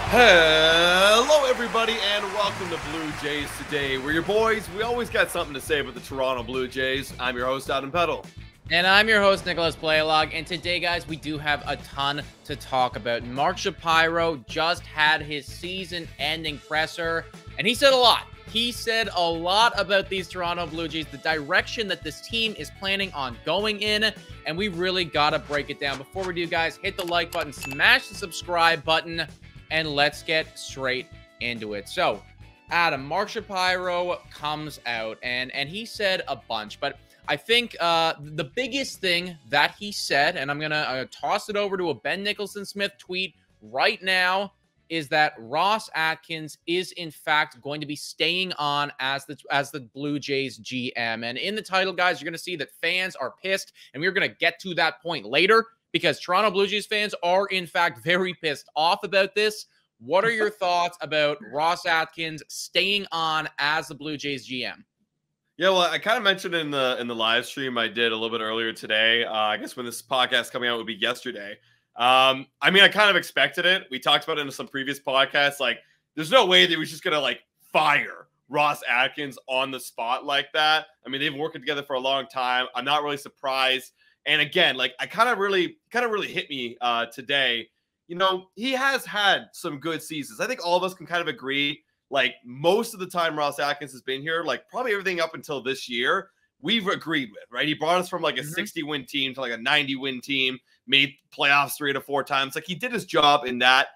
Hello, everybody, and welcome to Blue Jays Today. We're your boys. We always got something to say about the Toronto Blue Jays. I'm your host, Adam Peddle. And I'm your host, Nicholas Playlog. And today, guys, we do have a ton to talk about. Mark Shapiro just had his season-ending presser, and he said a lot. He said a lot about these Toronto Blue Jays, the direction that this team is planning on going in, and we really got to break it down. Before we do, guys, hit the like button, smash the subscribe button, and let's get straight into it. So, Adam, Mark Shapiro comes out, and he said a bunch, but I think the biggest thing that he said, and I'm going to toss it over to a Ben Nicholson-Smith tweet right now, is that Ross Atkins is, in fact, going to be staying on as the Blue Jays GM. And in the title, guys, you're going to see that fans are pissed, and we're going to get to that point later, because Toronto Blue Jays fans are, in fact, very pissed off about this. What are your thoughts about Ross Atkins staying on as the Blue Jays GM? Yeah, well, I kind of mentioned in the live stream I did a little bit earlier today. I guess when this podcast coming out would be yesterday. I mean, I kind of expected it. We talked about it in some previous podcasts. Like, there's no way they was just gonna like fire Ross Atkins on the spot like that. I mean, they've been working together for a long time. I'm not really surprised. And again, like, I kind of really hit me today. You know, he has had some good seasons. I think all of us can kind of agree. Like, most of the time Ross Atkins has been here, like probably everything up until this year, we've agreed with, right? He brought us from like a 60-win team to like a 90-win team, made playoffs 3 to 4 times. Like, he did his job in that,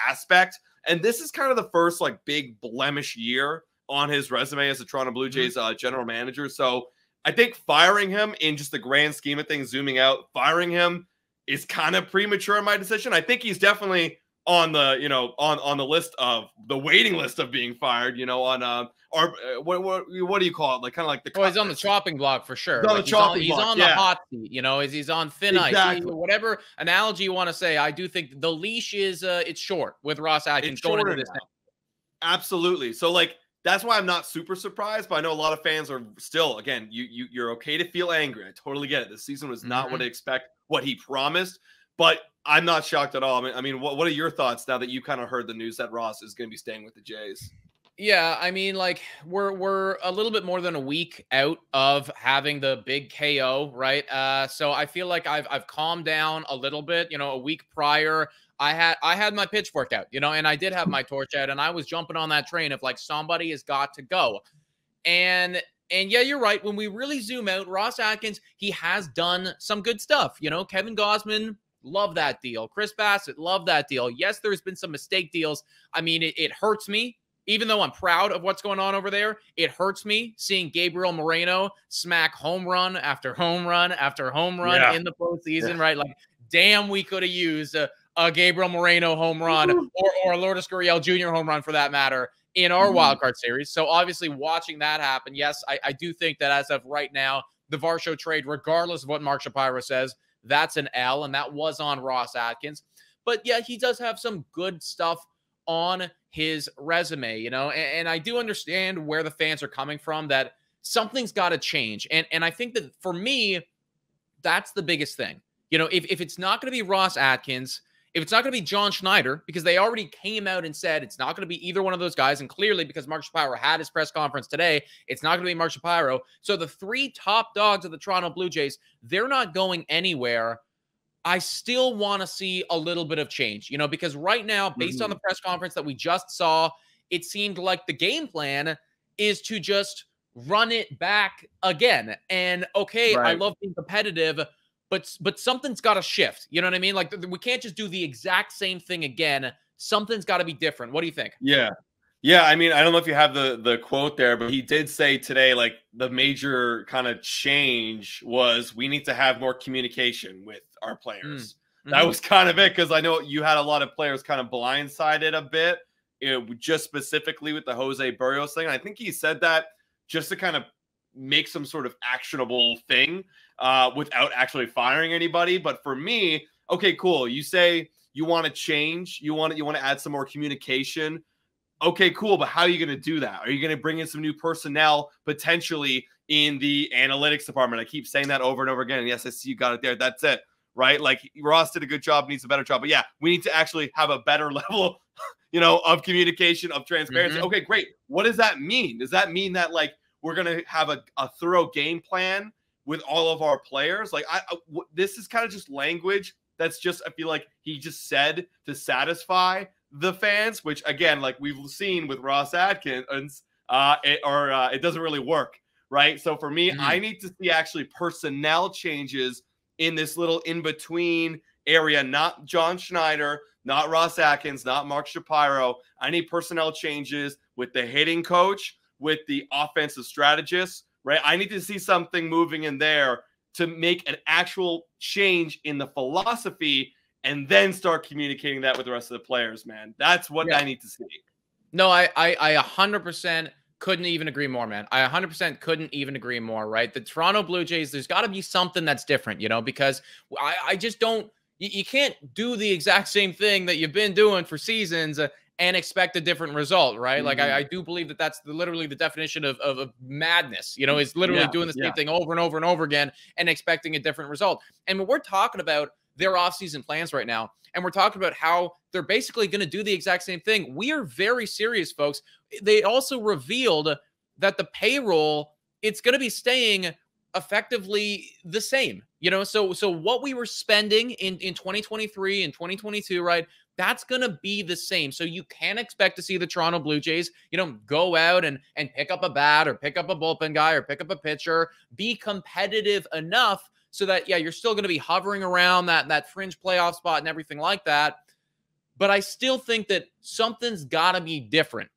aspect. And this is kind of the first like big blemish year on his resume as the Toronto Blue Jays general manager. So I think firing him in just the grand scheme of things, zooming out, firing him is kind of premature in my decision. I think he's definitely on the, on the list of the waiting list of being fired, on what do you call it? Like, kind of like the, he's on the chopping block for sure. He's on the chopping block. He's on the hot seat, he's on thin ice, whatever analogy you want to say. I do think the leash is, it's short with Ross Atkins going into this thing. Absolutely. So like, that's why I'm not super surprised, but I know a lot of fans are still, again, you're okay to feel angry. I totally get it. This season was not what I expect, what he promised, but I'm not shocked at all. I mean, what are your thoughts now that you kind of heard the news that Ross is going to be staying with the Jays? Yeah, I mean, like, we're a little bit more than a week out of having the big KO, right? So I feel like I've calmed down a little bit. A week prior, I had my pitchfork out, and I did have my torch out, and I was jumping on that train of like, somebody has got to go. And yeah, you're right. When we really zoom out, Ross Atkins, he has done some good stuff. Kevin Gausman, love that deal. Chris Bassett, love that deal. Yes, there's been some mistake deals. I mean, it hurts me. Even though I'm proud of what's going on over there, it hurts me seeing Gabriel Moreno smack home run after home run after home run in the postseason, right? Like, damn, we could have used a Gabriel Moreno home run or a Lourdes Gurriel Jr. home run for that matter in our wildcard series. So obviously watching that happen, yes, I do think that as of right now, the Varsho trade, regardless of what Mark Shapiro says, that's an L, and that was on Ross Atkins. But yeah, he does have some good stuff on his resume, and I do understand where the fans are coming from, that something's got to change. And I think that for me, that's the biggest thing. If it's not going to be Ross Atkins, if it's not going to be John Schneider, because they already came out and said it's not going to be either one of those guys, and clearly because Mark Shapiro had his press conference today, it's not going to be Mark Shapiro. So the 3 top dogs of the Toronto Blue Jays, they're not going anywhere. I still want to see a little bit of change, because right now, based on the press conference that we just saw, it seemed like the game plan is to just run it back again. And okay, I love being competitive, but something's got to shift. You know what I mean? Like, we can't just do the exact same thing again. Something's got to be different. What do you think? Yeah. Yeah, I mean, I don't know if you have the quote there, but he did say today, like, the major kind of change was we need to have more communication with our players. That was kind of it, because I know you had a lot of players kind of blindsided a bit, just specifically with the Jose Berrios thing. I think he said that just to kind of make some sort of actionable thing without actually firing anybody. But for me, okay, cool. You say you want to change, you want to add some more communication. Okay, cool. But how are you going to do that? Are you going to bring in some new personnel potentially in the analytics department? I keep saying that over and over again. And yes, I see you got it there. That's it, right? Like, Ross did a good job, needs a better job. But yeah, we need to actually have a better level of communication, of transparency. Okay, great. What does that mean? Does that mean that like we're gonna have a thorough game plan with all of our players? Like this is kind of just language that's just, I feel like he just said to satisfy the fans, which again, like we've seen with Ross Atkins, it doesn't really work, right? So for me, I need to see actually personnel changes in this little in-between area, not John Schneider, not Ross Atkins, not Mark Shapiro. I need personnel changes with the hitting coach, with the offensive strategist, right? I need to see something moving in there to make an actual change in the philosophy and then start communicating that with the rest of the players, man. That's what I need to see. No, I 100% couldn't even agree more, man. I 100% couldn't even agree more, right? The Toronto Blue Jays, there's got to be something that's different, because I just don't, you can't do the exact same thing that you've been doing for seasons and expect a different result, right? Like, I do believe that that's literally the definition of madness, is literally doing the same thing over and over and over again and expecting a different result. And when we're talking about their offseason plans right now, and we're talking about how they're basically going to do the exact same thing, we are very serious, folks. They also revealed that the payroll, it's going to be staying effectively the same, so what we were spending in 2023 and 2022, right? That's going to be the same. So you can expect to see the Toronto Blue Jays, go out and pick up a bat or pick up a bullpen guy or pick up a pitcher, be competitive enough so that, you're still going to be hovering around that fringe playoff spot and everything like that. But I still think that something's got to be different.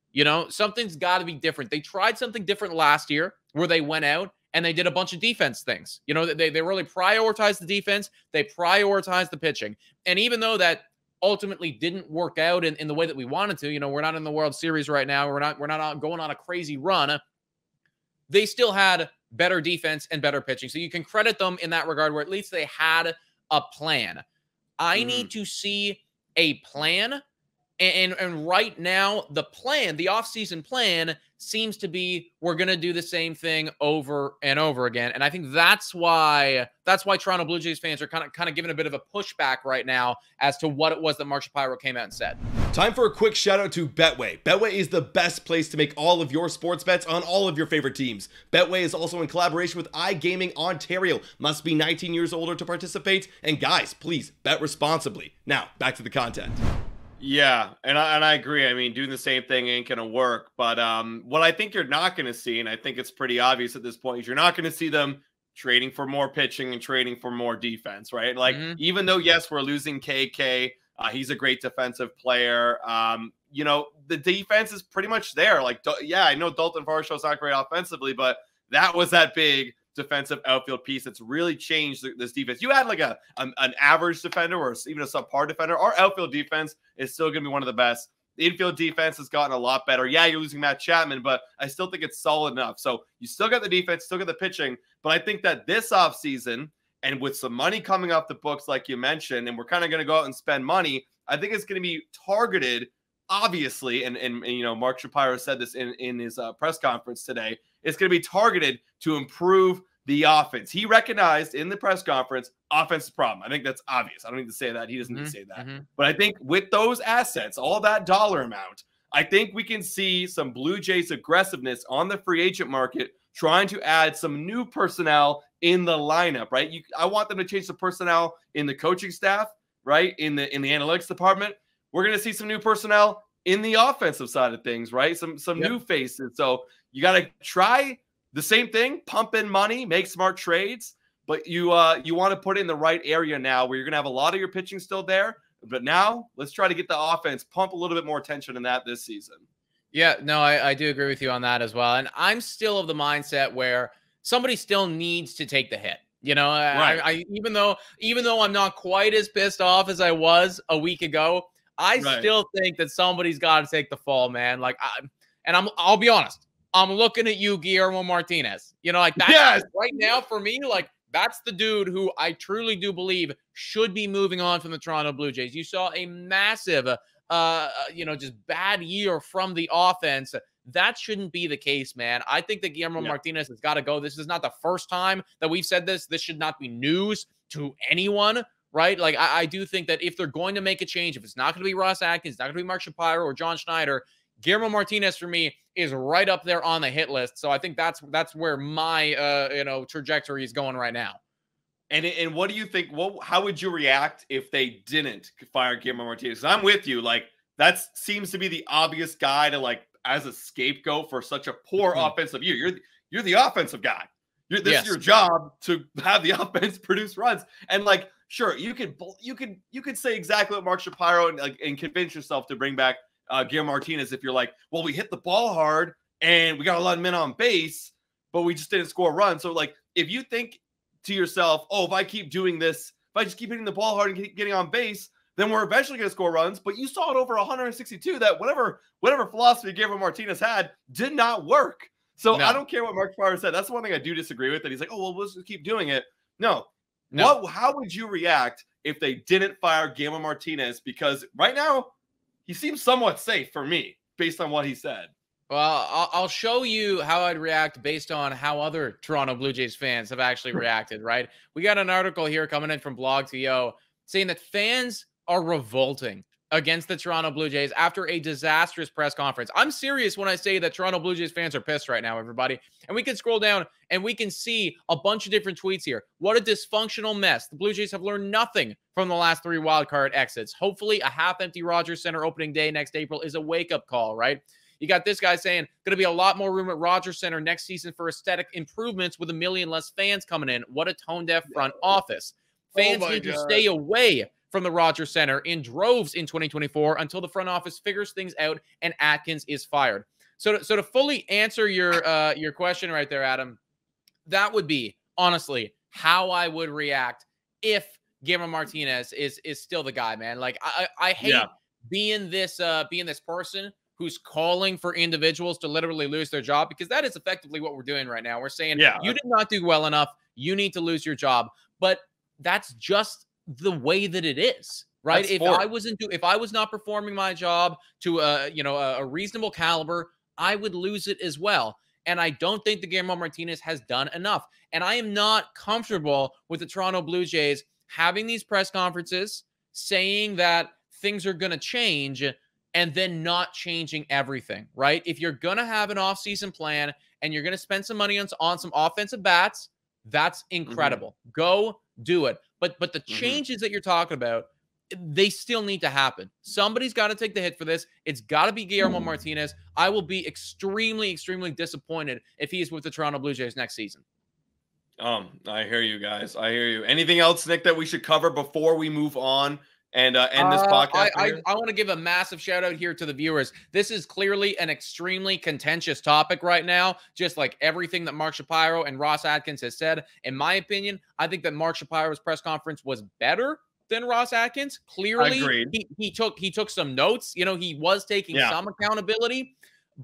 Something's got to be different. They tried something different last year where they went out and they did a bunch of defense things. They really prioritized the defense. They prioritized the pitching. And even though that ultimately didn't work out in the way that we wanted to, we're not in the World Series right now. We're not going on a crazy run. They still had better defense and better pitching. So you can credit them in that regard, where at least they had a plan. I need to see a plan. And right now, the plan, the offseason plan, seems to be we're going to do the same thing over and over again. And I think that's why Toronto Blue Jays fans are kind of giving a bit of a pushback right now as to what it was that Mark Shapiro came out and said. Time for a quick shout out to Betway. Betway is the best place to make all of your sports bets on all of your favorite teams. Betway is also in collaboration with iGaming Ontario. Must be 19 years older to participate. And guys, please bet responsibly. Now, back to the content. Yeah, and I agree. I mean, doing the same thing ain't going to work. But what I think you're not going to see, and I think it's pretty obvious at this point, is you're not going to see them trading for more pitching and trading for more defense, right? Like, even though, yes, we're losing KK, he's a great defensive player. The defense is pretty much there. Like, I know Dalton Varsho's not great offensively, but that was that big defensive outfield piece that's really changed this defense. You had like an average defender or even a subpar defender. Our outfield defense is still going to be one of the best. The infield defense has gotten a lot better. Yeah, you're losing Matt Chapman, but I still think it's solid enough. So you still got the defense, still got the pitching. But I think that this offseason, and with some money coming off the books, like you mentioned, and we're kind of going to go out and spend money, I think it's going to be targeted, obviously, and Mark Shapiro said this in his press conference today. It's going to be targeted to improve the offense. He recognized in the press conference offense problem. I think that's obvious. I don't need to say that. He doesn't need to say that. But I think with those assets, all that dollar amount, I think we can see some Blue Jays aggressiveness on the free agent market, trying to add some new personnel in the lineup, right? I want them to change the personnel in the coaching staff, right? In the analytics department. We're going to see some new personnel in the offensive side of things, right? Some new faces. So you got to try the same thing, pump in money, make smart trades, but you want to put it in the right area now where you're going to have a lot of your pitching still there. But now let's try to get the offense, pump a little bit more attention in that this season. Yeah, no, I do agree with you on that as well. And I'm still of the mindset where somebody still needs to take the hit. Right. Even though I'm not quite as pissed off as I was a week ago, I still think that somebody's got to take the fall, man. Like, I'll be honest. I'm looking at you, Guillermo Martinez. Like that right now for me, like that's the dude who I truly do believe should be moving on from the Toronto Blue Jays. You saw a massive, just bad year from the offense. That shouldn't be the case, man. I think that Guillermo Martinez has got to go. This is not the first time that we've said this. This should not be news to anyone. right? Like, I do think that if they're going to make a change, if it's not going to be Ross Atkins, it's not going to be Mark Shapiro or John Schneider, Guillermo Martinez for me is right up there on the hit list. So I think that's where my trajectory is going right now. And what do you think? How would you react if they didn't fire Guillermo Martinez? I'm with you. Like, that seems to be the obvious guy to, like, as a scapegoat for such a poor offensive year. You're the offensive guy. This is your job to have the offense produce runs. And, like, sure, you could say exactly what Mark Shapiro and convince yourself to bring back Guillermo Martinez if you're like, well, we hit the ball hard and we got a lot of men on base, but we just didn't score a run. So, like, if you think to yourself, oh, if I keep doing this, if I just keep hitting the ball hard and keep getting on base, then we're eventually going to score runs. But you saw it over 162 that whatever philosophy Guillermo Martinez had did not work. So I don't care what Mark Shapiro said. That's the one thing I do disagree with, that he's like, oh, well, let's just keep doing it. No. How would you react if they didn't fire Guillermo Martinez? Because right now he seems somewhat safe for me based on what he said. Well, I'll show you how I'd react based on how other Toronto Blue Jays fans have actually reacted, right? We got an article here coming in from Blog.to saying that fans are revolting against the Toronto Blue Jays after a disastrous press conference. I'm serious when I say that Toronto Blue Jays fans are pissed right now, everybody. And we can scroll down and we can see a bunch of different tweets here. What a dysfunctional mess. The Blue Jays have learned nothing from the last 3 wildcard exits. Hopefully a half-empty Rogers Center opening day next April is a wake-up call, right? You got this guy saying, going to be a lot more room at Rogers Center next season for aesthetic improvements with 1 million less fans coming in. What a tone-deaf front office. Fans need to stay away from the Rogers Center in droves in 2024 until the front office figures things out and Atkins is fired. So to fully answer your question right there, Adam, that would be, honestly, how I would react if Guillermo Martinez is still the guy, man. Like, I hate being this person who's calling for individuals to literally lose their job, because that is effectively what we're doing right now. We're saying, you did not do well enough. You need to lose your job. But that's just the way that it is, right? If I was not performing my job to a reasonable caliber, I would lose it as well. And I don't think the Guillermo Martinez has done enough. And I am not comfortable with the Toronto Blue Jays having these press conferences saying that things are going to change and then not changing everything, right? If you're going to have an offseason plan and you're going to spend some money on some offensive bats, that's incredible. Go do it. But the changes that you're talking about, they still need to happen. Somebody's got to take the hit for this. It's got to be Guillermo Martinez. I will be extremely, extremely disappointed if he is with the Toronto Blue Jays next season. I hear you guys. I hear you. Anything else, Nick, that we should cover before we move on and end this podcast? I want to give a massive shout out here to the viewers. This is clearly an extremely contentious topic right now, just like everything that Mark Shapiro and Ross Atkins has said. In my opinion, I think that Mark Shapiro's press conference was better than Ross Atkins. Clearly, he took some notes. You know, he was taking some accountability,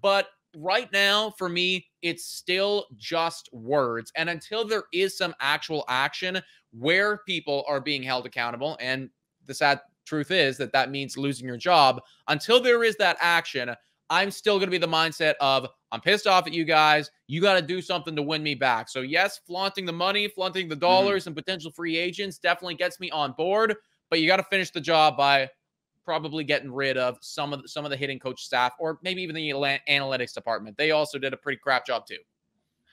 but right now, for me, it's still just words. And until there is some actual action where people are being held accountable, and the sad truth is that means losing your job, until there is that action, I'm still going to be the mindset of, I'm pissed off at you guys. You got to do something to win me back. So yes, flaunting the money, flaunting the dollars and potential free agents definitely gets me on board, but you got to finish the job by probably getting rid of some of the hitting coach staff, or maybe even the analytics department. They also did a pretty crap job too.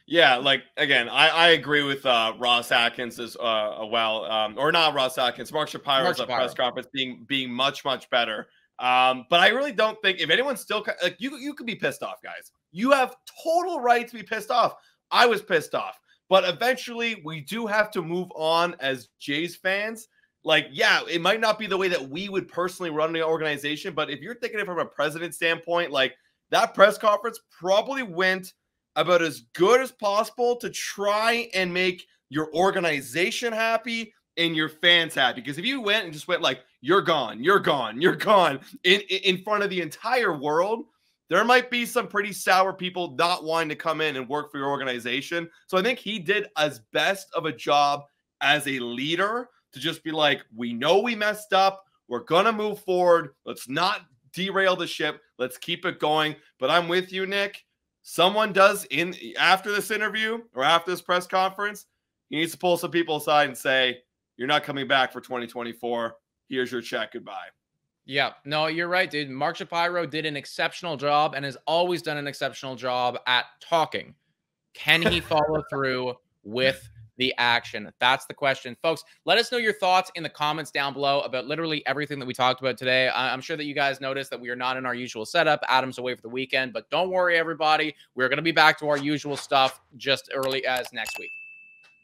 Yeah, like, again, I agree with Ross Atkins as well, or not Ross Atkins, Mark Shapiro's press conference being much, much better. But I really don't think, if anyone's still, like, you could be pissed off, guys. You have total right to be pissed off. I was pissed off. But eventually, we do have to move on as Jays fans. Like, yeah, it might not be the way that we would personally run the organization, but if you're thinking it from a president standpoint, like, that press conference probably went about as good as possible to try and make your organization happy and your fans happy. Because if you went and just went like, you're gone, you're gone, you're gone in front of the entire world, there might be some pretty sour people not wanting to come in and work for your organization. So I think he did as best of a job as a leader to just be like, we know we messed up. We're going to move forward. Let's not derail the ship. Let's keep it going. But I'm with you, Nick. Someone does after this interview or after this press conference, he needs to pull some people aside and say, you're not coming back for 2024. Here's your check. Goodbye. Yeah, no, you're right, dude. Mark Shapiro did an exceptional job and has always done an exceptional job at talking. Can he follow through with the action? That's the question. Folks, let us know your thoughts in the comments down below about literally everything that we talked about today. I'm sure that you guys noticed that we are not in our usual setup. Adam's away for the weekend, but don't worry, everybody. We're going to be back to our usual stuff just early as next week.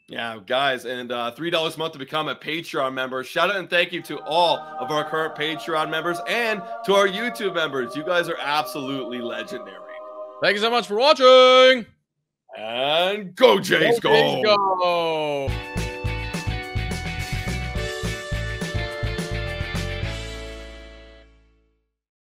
Yeah, guys, and $3 a month to become a Patreon member. Shout out and thank you to all of our current Patreon members and to our YouTube members. You guys are absolutely legendary. Thank you so much for watching. And go, Jays, Go!